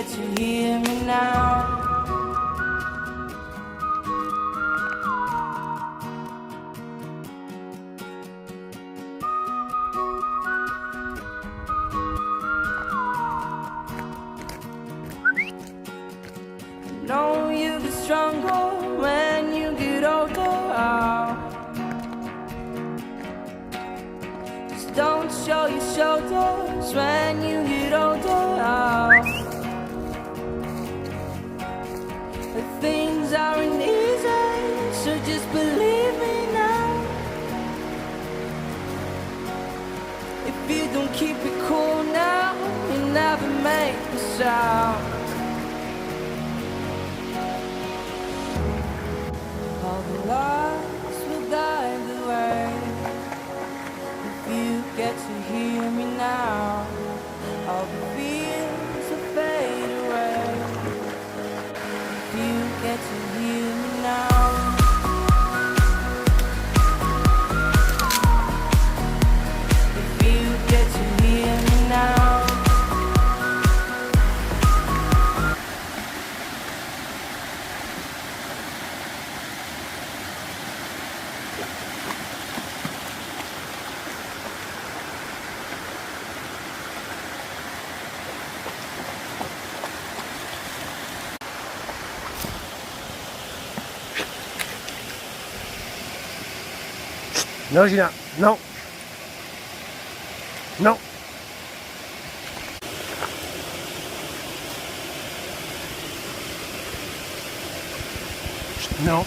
get to hear me now. Know you get stronger when you get older. Just don't show your shoulders when you get older. But things aren't easy, so just believe me now. If you don't keep it cool now, you never make a sound. All the lights will guide the way. If you get to hear me now, all the fears will fade away. If you get to hear me now. If you get to hear me now. Non, Gina, non. Non. Non.